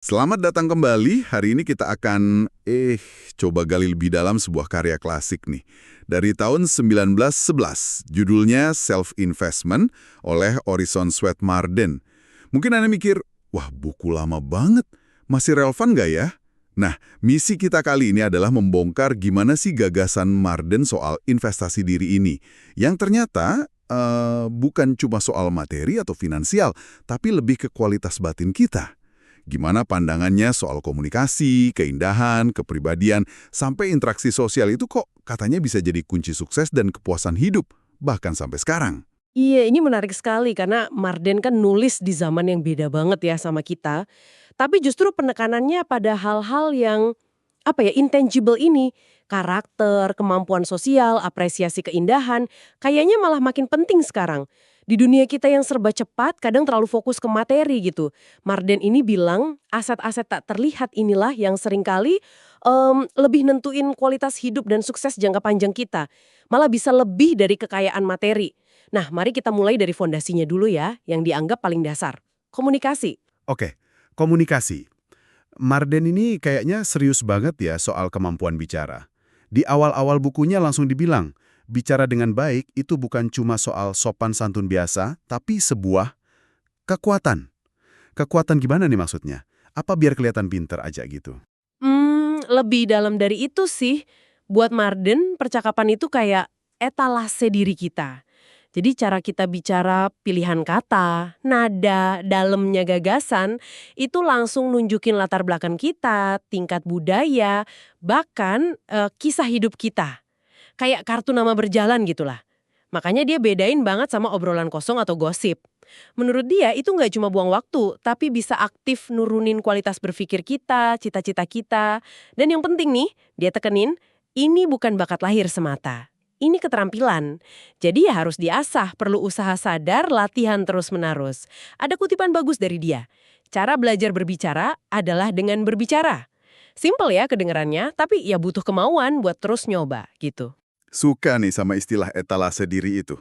Selamat datang kembali. Hari ini kita akan coba gali lebih dalam sebuah karya klasik nih. Dari tahun 1911, judulnya Self-Investment oleh Orison Swett Marden. Mungkin Anda mikir, wah buku lama banget, masih relevan nggak ya? Nah, misi kita kali ini adalah membongkar gimana sih gagasan Marden soal investasi diri ini. Yang ternyata bukan cuma soal materi atau finansial, tapi lebih ke kualitas batin kita. Gimana pandangannya soal komunikasi, keindahan, kepribadian, sampai interaksi sosial itu kok katanya bisa jadi kunci sukses dan kepuasan hidup, bahkan sampai sekarang. Iya, ini menarik sekali karena Marden kan nulis di zaman yang beda banget ya sama kita. Tapi justru penekanannya pada hal-hal yang intangible ini, karakter, kemampuan sosial, apresiasi keindahan, kayaknya malah makin penting sekarang. Di dunia kita yang serba cepat, kadang terlalu fokus ke materi gitu. Marden ini bilang, aset-aset tak terlihat inilah yang seringkali lebih nentuin kualitas hidup dan sukses jangka panjang kita. Malah bisa lebih dari kekayaan materi. Nah, mari kita mulai dari fondasinya dulu ya, yang dianggap paling dasar. Komunikasi. Oke, komunikasi. Marden ini kayaknya serius banget ya soal kemampuan bicara. Di awal-awal bukunya langsung dibilang, bicara dengan baik itu bukan cuma soal sopan santun biasa, tapi sebuah kekuatan. Kekuatan gimana nih maksudnya? Apa biar kelihatan pinter aja gitu? Lebih dalam dari itu sih, buat Marden, percakapan itu kayak etalase diri kita. Jadi cara kita bicara, pilihan kata, nada, dalamnya gagasan, itu langsung nunjukin latar belakang kita, tingkat budaya, bahkan kisah hidup kita. Kayak kartu nama berjalan gitulah. Makanya dia bedain banget sama obrolan kosong atau gosip. Menurut dia itu nggak cuma buang waktu, tapi bisa aktif nurunin kualitas berpikir kita, cita-cita kita. Dan yang penting nih, dia tekenin, ini bukan bakat lahir semata. Ini keterampilan. Jadi ya harus diasah, perlu usaha sadar, latihan terus-menerus. Ada kutipan bagus dari dia. Cara belajar berbicara adalah dengan berbicara. Simple ya kedengarannya, tapi ya butuh kemauan buat terus nyoba gitu. Suka nih sama istilah etalase diri itu.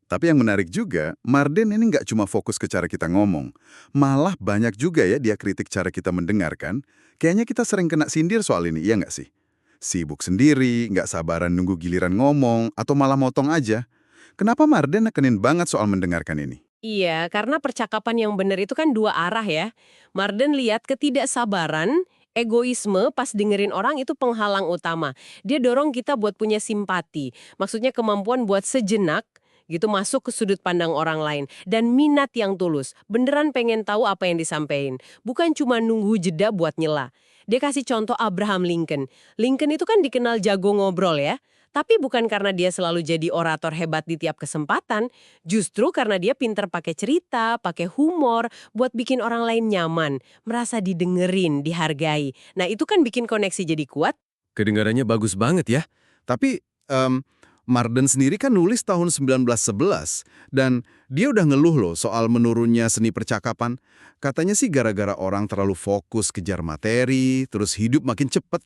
Tapi yang menarik juga, Marden ini nggak cuma fokus ke cara kita ngomong. Malah banyak juga ya dia kritik cara kita mendengarkan. Kayaknya kita sering kena sindir soal ini, iya nggak sih? Sibuk sendiri, nggak sabaran nunggu giliran ngomong, atau malah motong aja. Kenapa Marden nekenin banget soal mendengarkan ini? Iya, karena percakapan yang benar itu kan dua arah ya. Marden lihat ketidaksabaran, egoisme pas dengerin orang itu penghalang utama. Dia dorong kita buat punya simpati. Maksudnya kemampuan buat sejenak gitu masuk ke sudut pandang orang lain. Dan minat yang tulus. Beneran pengen tahu apa yang disampaikan. Bukan cuma nunggu jeda buat nyela. Dia kasih contoh Abraham Lincoln. Lincoln itu kan dikenal jago ngobrol ya. Tapi bukan karena dia selalu jadi orator hebat di tiap kesempatan, justru karena dia pinter pakai cerita, pakai humor, buat bikin orang lain nyaman, merasa didengerin, dihargai. Nah itu kan bikin koneksi jadi kuat. Kedengarannya bagus banget ya. Tapi Marden sendiri kan nulis tahun 1911 dan dia udah ngeluh loh soal menurunnya seni percakapan. Katanya sih gara-gara orang terlalu fokus kejar materi, terus hidup makin cepet.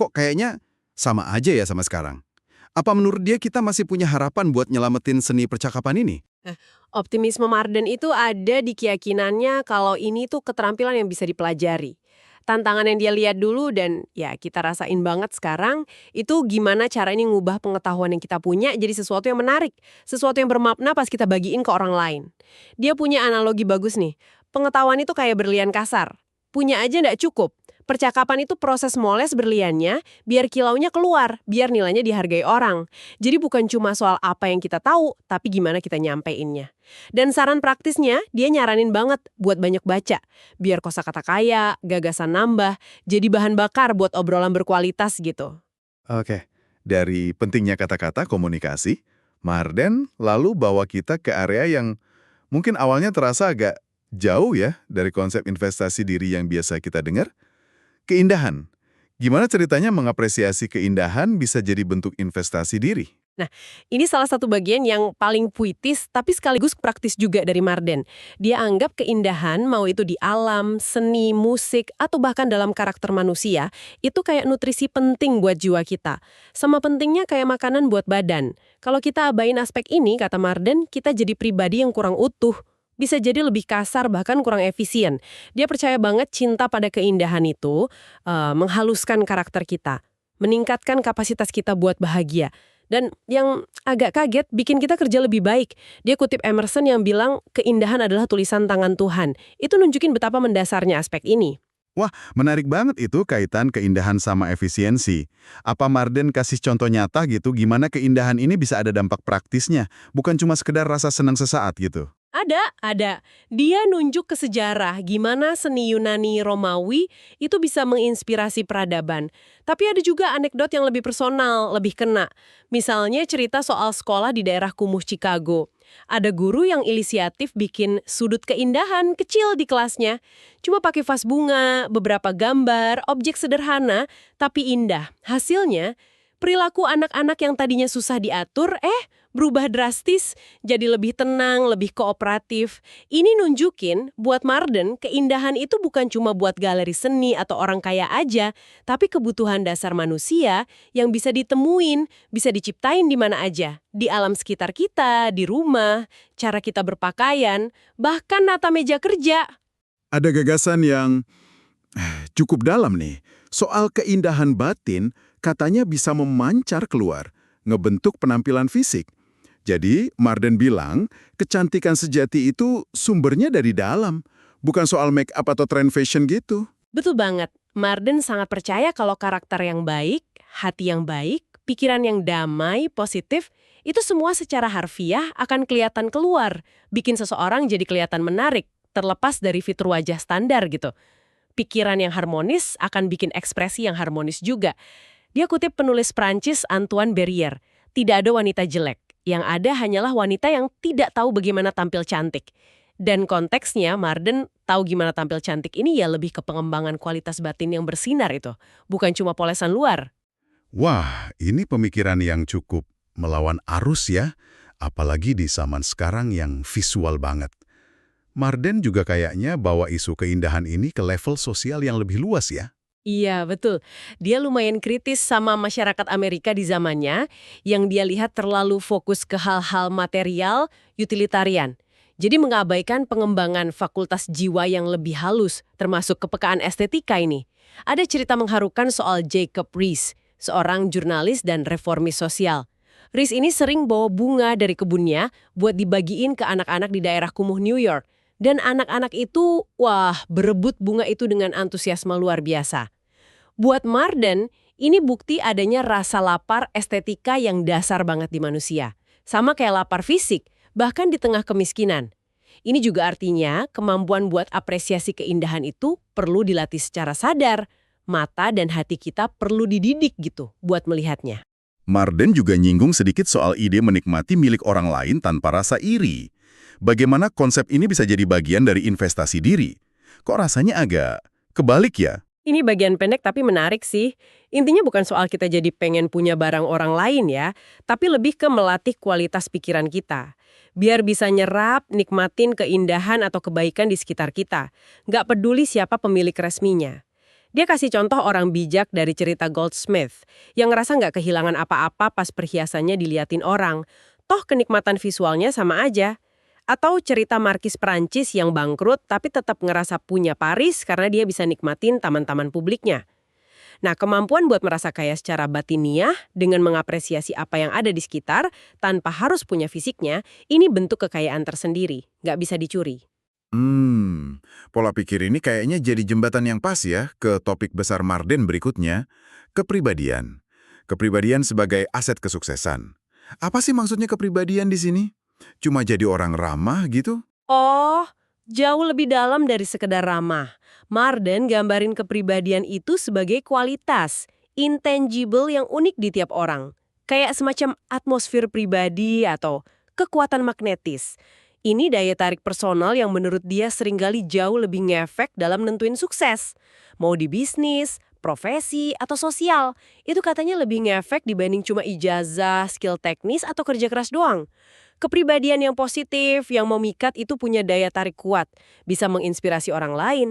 Kok kayaknya sama aja ya sama sekarang? Apa menurut dia kita masih punya harapan buat nyelamatin seni percakapan ini? Optimisme Marden itu ada di keyakinannya kalau ini tuh keterampilan yang bisa dipelajari. Tantangan yang dia lihat dulu dan ya kita rasain banget sekarang, itu gimana cara ini ngubah pengetahuan yang kita punya jadi sesuatu yang menarik, sesuatu yang bermakna pas kita bagiin ke orang lain. Dia punya analogi bagus nih, pengetahuan itu kayak berlian kasar, punya aja nggak cukup. Percakapan itu proses moles berliannya, biar kilaunya keluar, biar nilainya dihargai orang. Jadi bukan cuma soal apa yang kita tahu, tapi gimana kita nyampeinnya. Dan saran praktisnya, dia nyaranin banget buat banyak baca. Biar kosakata kaya, gagasan nambah, jadi bahan bakar buat obrolan berkualitas gitu. Oke, dari pentingnya kata-kata komunikasi, Marden lalu bawa kita ke area yang mungkin awalnya terasa agak jauh ya dari konsep investasi diri yang biasa kita dengar. Keindahan. Gimana ceritanya mengapresiasi keindahan bisa jadi bentuk investasi diri? Nah, ini salah satu bagian yang paling puitis tapi sekaligus praktis juga dari Marden. Dia anggap keindahan, mau itu di alam, seni, musik, atau bahkan dalam karakter manusia, itu kayak nutrisi penting buat jiwa kita. Sama pentingnya kayak makanan buat badan. Kalau kita abain aspek ini, kata Marden, kita jadi pribadi yang kurang utuh. bisa jadi lebih kasar bahkan kurang efisien. Dia percaya banget cinta pada keindahan itu menghaluskan karakter kita, meningkatkan kapasitas kita buat bahagia. Dan yang agak kaget, bikin kita kerja lebih baik. Dia kutip Emerson yang bilang keindahan adalah tulisan tangan Tuhan. Itu nunjukin betapa mendasarnya aspek ini. Wah, menarik banget itu kaitan keindahan sama efisiensi. Apa Marden kasih contoh nyata gitu gimana keindahan ini bisa ada dampak praktisnya, bukan cuma sekedar rasa senang sesaat gitu? Ada. Dia nunjuk ke sejarah gimana seni Yunani Romawi itu bisa menginspirasi peradaban. Tapi ada juga anekdot yang lebih personal, lebih kena. Misalnya cerita soal sekolah di daerah kumuh Chicago. Ada guru yang inisiatif bikin sudut keindahan kecil di kelasnya. Cuma pakai vas bunga, beberapa gambar, objek sederhana, tapi indah. Hasilnya, perilaku anak-anak yang tadinya susah diatur, berubah drastis, jadi lebih tenang, lebih kooperatif. Ini nunjukin, buat Marden, keindahan itu bukan cuma buat galeri seni atau orang kaya aja, tapi kebutuhan dasar manusia yang bisa ditemuin, bisa diciptain di mana aja. Di alam sekitar kita, di rumah, cara kita berpakaian, bahkan nata meja kerja. Ada gagasan yang cukup dalam nih. Soal keindahan batin, katanya bisa memancar keluar, ngebentuk penampilan fisik. Jadi, Marden bilang, kecantikan sejati itu sumbernya dari dalam, bukan soal make up atau trend fashion gitu. Betul banget. Marden sangat percaya kalau karakter yang baik, hati yang baik, pikiran yang damai, positif, itu semua secara harfiah akan kelihatan keluar, bikin seseorang jadi kelihatan menarik, terlepas dari fitur wajah standar gitu. Pikiran yang harmonis akan bikin ekspresi yang harmonis juga. Dia kutip penulis Prancis Antoine Berrier, tidak ada wanita jelek. Yang ada hanyalah wanita yang tidak tahu bagaimana tampil cantik. Dan konteksnya, Marden tahu gimana tampil cantik ini ya lebih ke pengembangan kualitas batin yang bersinar itu. Bukan cuma polesan luar. Wah, ini pemikiran yang cukup melawan arus ya. Apalagi di zaman sekarang yang visual banget. Marden juga kayaknya bawa isu keindahan ini ke level sosial yang lebih luas ya. Iya, betul. Dia lumayan kritis sama masyarakat Amerika di zamannya, yang dia lihat terlalu fokus ke hal-hal material, utilitarian. Jadi mengabaikan pengembangan fakultas jiwa yang lebih halus, termasuk kepekaan estetika ini. Ada cerita mengharukan soal Jacob Riis, seorang jurnalis dan reformis sosial. Riis ini sering bawa bunga dari kebunnya buat dibagiin ke anak-anak di daerah kumuh New York. Dan anak-anak itu, berebut bunga itu dengan antusiasme luar biasa. Buat Marden, ini bukti adanya rasa lapar estetika yang dasar banget di manusia. Sama kayak lapar fisik, bahkan di tengah kemiskinan. Ini juga artinya kemampuan buat apresiasi keindahan itu perlu dilatih secara sadar. Mata dan hati kita perlu dididik gitu buat melihatnya. Marden juga nyinggung sedikit soal ide menikmati milik orang lain tanpa rasa iri. Bagaimana konsep ini bisa jadi bagian dari investasi diri? Kok rasanya agak kebalik ya? Ini bagian pendek tapi menarik sih. Intinya bukan soal kita jadi pengen punya barang orang lain ya, tapi lebih ke melatih kualitas pikiran kita. Biar bisa nyerap, nikmatin keindahan atau kebaikan di sekitar kita. Nggak peduli siapa pemilik resminya. Dia kasih contoh orang bijak dari cerita Goldsmith, yang ngerasa nggak kehilangan apa-apa pas perhiasannya diliatin orang. Toh kenikmatan visualnya sama aja. Atau cerita markis Prancis yang bangkrut tapi tetap ngerasa punya Paris karena dia bisa nikmatin taman-taman publiknya. Nah, kemampuan buat merasa kaya secara batiniah dengan mengapresiasi apa yang ada di sekitar tanpa harus punya fisiknya, ini bentuk kekayaan tersendiri, nggak bisa dicuri. Pola pikir ini kayaknya jadi jembatan yang pas ya ke topik besar Marden berikutnya, kepribadian. Kepribadian sebagai aset kesuksesan. Apa sih maksudnya kepribadian di sini? Cuma jadi orang ramah gitu? Oh, jauh lebih dalam dari sekedar ramah. Marden gambarin kepribadian itu sebagai kualitas, intangible yang unik di tiap orang. Kayak semacam atmosfer pribadi atau kekuatan magnetis. Ini daya tarik personal yang menurut dia seringkali jauh lebih ngefek dalam nentuin sukses. Mau di bisnis, profesi, atau sosial, itu katanya lebih ngefek dibanding cuma ijazah, skill teknis, atau kerja keras doang. Kepribadian yang positif, yang memikat itu punya daya tarik kuat, bisa menginspirasi orang lain,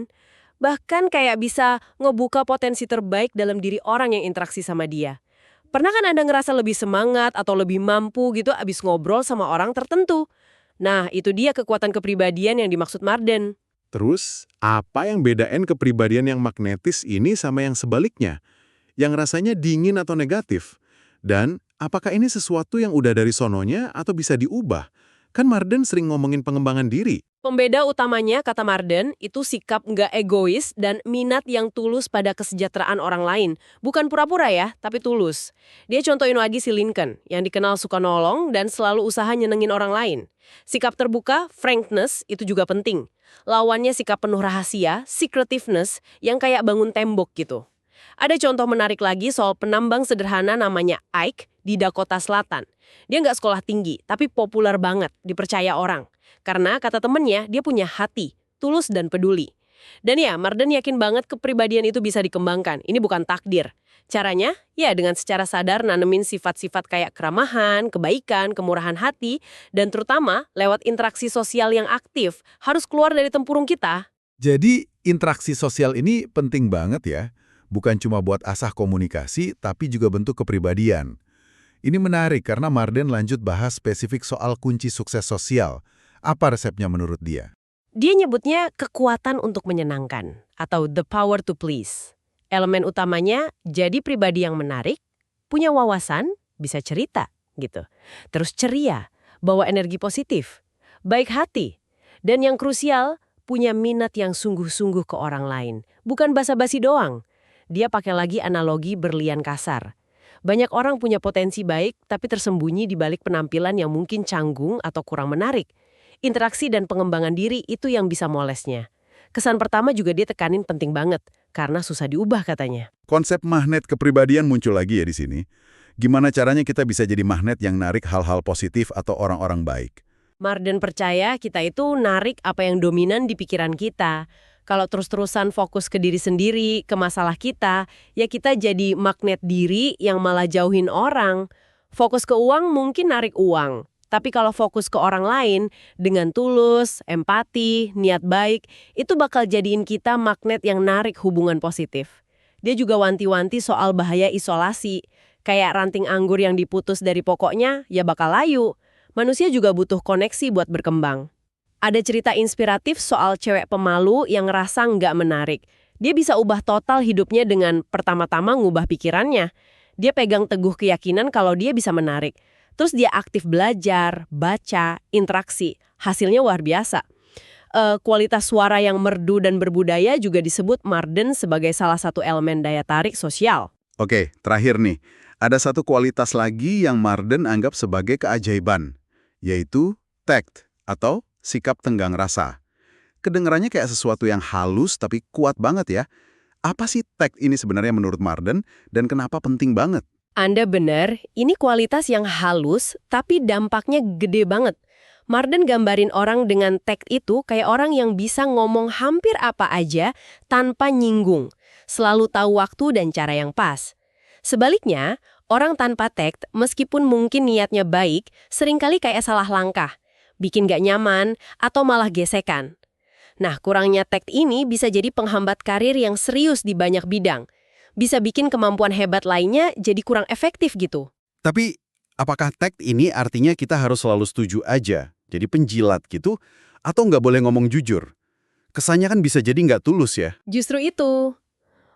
bahkan kayak bisa ngebuka potensi terbaik dalam diri orang yang interaksi sama dia. Pernah kan Anda ngerasa lebih semangat atau lebih mampu gitu abis ngobrol sama orang tertentu? Nah, itu dia kekuatan kepribadian yang dimaksud Marden. Terus, apa yang bedain kepribadian yang magnetis ini sama yang sebaliknya? Yang rasanya dingin atau negatif? Dan, apakah ini sesuatu yang udah dari sononya atau bisa diubah? Kan Marden sering ngomongin pengembangan diri. Pembeda utamanya, kata Marden, itu sikap nggak egois dan minat yang tulus pada kesejahteraan orang lain. Bukan pura-pura ya, tapi tulus. Dia contohin lagi si Lincoln, yang dikenal suka nolong dan selalu usaha nyenengin orang lain. Sikap terbuka, frankness, itu juga penting. Lawannya sikap penuh rahasia, secretiveness, yang kayak bangun tembok gitu. Ada contoh menarik lagi soal penambang sederhana namanya Ike di Dakota Selatan. Dia nggak sekolah tinggi, tapi populer banget, dipercaya orang. Karena kata temennya, dia punya hati, tulus dan peduli. Dan ya, Marden yakin banget kepribadian itu bisa dikembangkan. Ini bukan takdir. Caranya, ya dengan secara sadar nanemin sifat-sifat kayak keramahan, kebaikan, kemurahan hati, dan terutama lewat interaksi sosial yang aktif, harus keluar dari tempurung kita. Jadi, interaksi sosial ini penting banget ya. Bukan cuma buat asah komunikasi, tapi juga bentuk kepribadian. Ini menarik karena Marden lanjut bahas spesifik soal kunci sukses sosial. Apa resepnya menurut dia? Dia nyebutnya kekuatan untuk menyenangkan, atau the power to please. Elemen utamanya, jadi pribadi yang menarik, punya wawasan, bisa cerita, gitu. Terus ceria, bawa energi positif, baik hati, dan yang krusial, punya minat yang sungguh-sungguh ke orang lain. Bukan basa-basi doang. Dia pakai lagi analogi berlian kasar. Banyak orang punya potensi baik, tapi tersembunyi di balik penampilan yang mungkin canggung atau kurang menarik. Interaksi dan pengembangan diri itu yang bisa molesnya. Kesan pertama juga dia tekanin penting banget, karena susah diubah katanya. Konsep magnet kepribadian muncul lagi ya di sini. Gimana caranya kita bisa jadi magnet yang narik hal-hal positif atau orang-orang baik? Marden percaya kita itu narik apa yang dominan di pikiran kita. Kalau terus-terusan fokus ke diri sendiri, ke masalah kita, ya kita jadi magnet diri yang malah jauhin orang. Fokus ke uang mungkin narik uang. Tapi kalau fokus ke orang lain, dengan tulus, empati, niat baik, itu bakal jadiin kita magnet yang narik hubungan positif. Dia juga wanti-wanti soal bahaya isolasi. Kayak ranting anggur yang diputus dari pokoknya, ya bakal layu. Manusia juga butuh koneksi buat berkembang. Ada cerita inspiratif soal cewek pemalu yang ngerasa nggak menarik. Dia bisa ubah total hidupnya dengan pertama-tama ngubah pikirannya. Dia pegang teguh keyakinan kalau dia bisa menarik. Terus dia aktif belajar, baca, interaksi. Hasilnya luar biasa. Kualitas suara yang merdu dan berbudaya juga disebut Marden sebagai salah satu elemen daya tarik sosial. Oke, terakhir nih. Ada satu kualitas lagi yang Marden anggap sebagai keajaiban, yaitu tact atau sikap tenggang rasa. Kedengarannya kayak sesuatu yang halus tapi kuat banget ya. Apa sih tact ini sebenarnya menurut Marden dan kenapa penting banget? Anda benar, ini kualitas yang halus tapi dampaknya gede banget. Marden gambarin orang dengan tact itu kayak orang yang bisa ngomong hampir apa aja tanpa nyinggung. Selalu tahu waktu dan cara yang pas. Sebaliknya, orang tanpa tact meskipun mungkin niatnya baik, seringkali kayak salah langkah. Bikin gak nyaman, atau malah gesekan. Nah, kurangnya tact ini bisa jadi penghambat karir yang serius di banyak bidang. Bisa bikin kemampuan hebat lainnya jadi kurang efektif gitu. Tapi, apakah tact ini artinya kita harus selalu setuju aja? Jadi penjilat gitu? Atau nggak boleh ngomong jujur? Kesannya kan bisa jadi nggak tulus ya? Justru itu.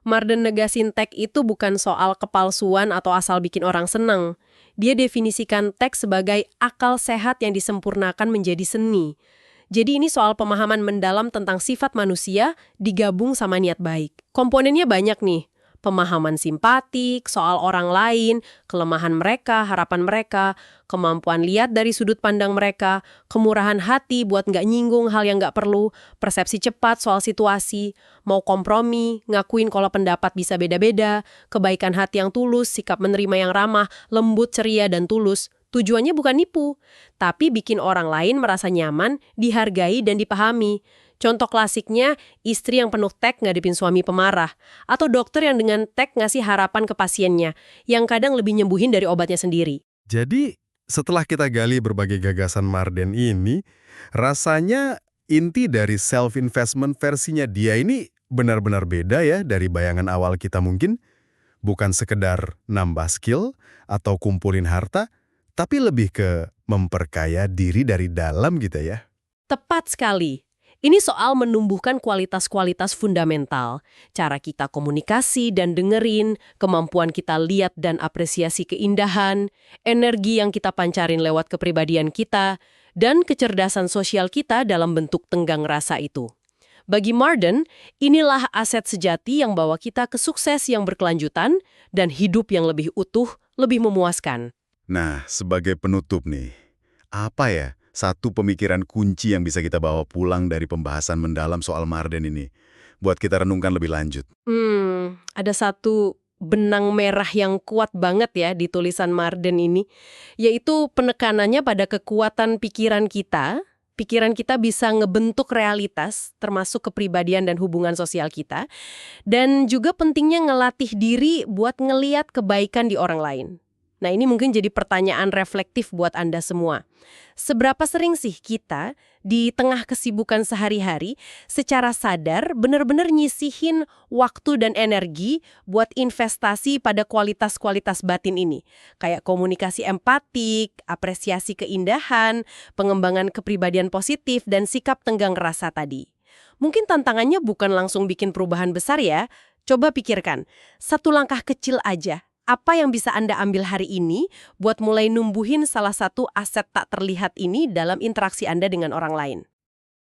Marden negasin tact itu bukan soal kepalsuan atau asal bikin orang senang. Dia definisikan tact sebagai akal sehat yang disempurnakan menjadi seni. Jadi ini soal pemahaman mendalam tentang sifat manusia digabung sama niat baik. Komponennya banyak nih. Pemahaman simpatik, soal orang lain, kelemahan mereka, harapan mereka, kemampuan lihat dari sudut pandang mereka, kemurahan hati buat nggak nyinggung hal yang nggak perlu, persepsi cepat soal situasi, mau kompromi, ngakuin kalau pendapat bisa beda-beda, kebaikan hati yang tulus, sikap menerima yang ramah, lembut, ceria, dan tulus. Tujuannya bukan nipu, tapi bikin orang lain merasa nyaman, dihargai, dan dipahami. Contoh klasiknya, istri yang penuh tact ngadepin suami pemarah. Atau dokter yang dengan tact ngasih harapan ke pasiennya, yang kadang lebih nyembuhin dari obatnya sendiri. Jadi, setelah kita gali berbagai gagasan Marden ini, rasanya inti dari self-investment versinya dia ini benar-benar beda ya dari bayangan awal kita mungkin. Bukan sekedar nambah skill atau kumpulin harta, tapi lebih ke Memperkaya diri dari dalam gitu ya. Tepat sekali. Ini soal menumbuhkan kualitas-kualitas fundamental, cara kita komunikasi dan dengerin, kemampuan kita lihat dan apresiasi keindahan, energi yang kita pancarin lewat kepribadian kita, dan kecerdasan sosial kita dalam bentuk tenggang rasa itu. Bagi Marden, inilah aset sejati yang bawa kita ke sukses yang berkelanjutan dan hidup yang lebih utuh, lebih memuaskan. Nah, sebagai penutup nih, apa ya satu pemikiran kunci yang bisa kita bawa pulang dari pembahasan mendalam soal Marden ini, buat kita renungkan lebih lanjut? Ada satu benang merah yang kuat banget ya di tulisan Marden ini, yaitu penekanannya pada kekuatan pikiran kita. Pikiran kita bisa ngebentuk realitas, termasuk kepribadian dan hubungan sosial kita, dan juga pentingnya ngelatih diri buat ngeliat kebaikan di orang lain. Nah, ini mungkin jadi pertanyaan reflektif buat Anda semua. Seberapa sering sih kita di tengah kesibukan sehari-hari secara sadar benar-benar nyisihin waktu dan energi buat investasi pada kualitas-kualitas batin ini? Kayak komunikasi empatik, apresiasi keindahan, pengembangan kepribadian positif, dan sikap tenggang rasa tadi. Mungkin tantangannya bukan langsung bikin perubahan besar ya. Coba pikirkan, satu langkah kecil aja. Apa yang bisa Anda ambil hari ini buat mulai numbuhin salah satu aset tak terlihat ini dalam interaksi Anda dengan orang lain?